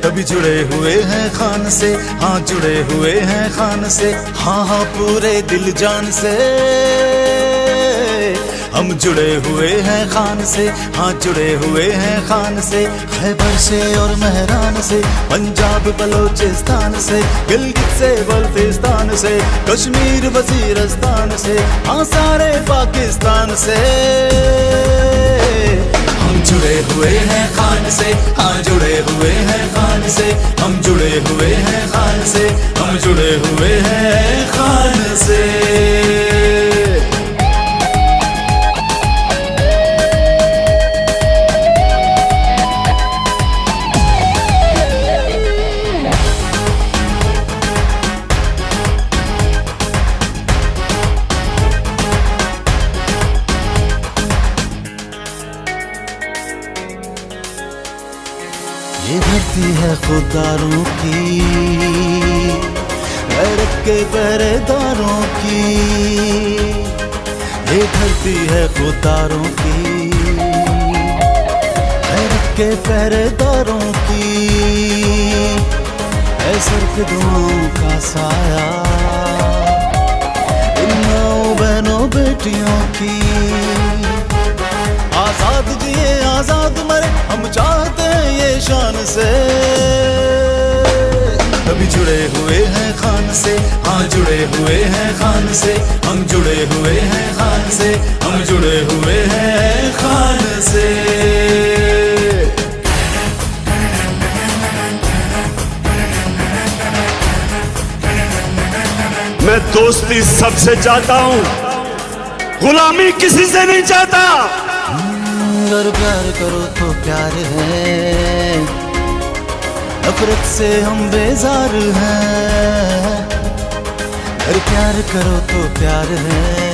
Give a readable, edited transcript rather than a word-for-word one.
तभी जुड़े हुए हैं खान से, हाँ जुड़े हुए हैं खान से, हाँ हाँ पूरे दिल जान से हम जुड़े हुए हैं खान से, हाँ जुड़े हुए हैं खान से। खैबर से और मेहरान से, पंजाब बलोचिस्तान से, गिलगित से बल्तिस्तान से, कश्मीर वजीरिस्तान से, हाँ सारे पाकिस्तान से हम जुड़े हुए हैं खान से, हाँ जुड़े हुए हैं खान से, हम जुड़े हुए हैं खान से, हम जुड़े हुए हैं खान से। ये धरती है खुदारों की, गैरत के पहरेदारों की, ये धरती है खुदारों की, गैरत के पहरेदारों की, है सर पे दुआओं का साया इन माओ बहनों बेटियों की। आजाद जिए आजाद मरे हम चाहते हैं ये शान से, तभी जुड़े हुए हैं खान से, हाँ जुड़े हुए हैं खान से, हम जुड़े हुए हैं खान से, हम जुड़े हुए हैं खान से। मैं दोस्ती सबसे चाहता हूँ, गुलामी किसी से नहीं चाहता। अगर प्यार करो तो प्यार है, नफरत से हम बेजार हैं। अगर प्यार करो तो प्यार है,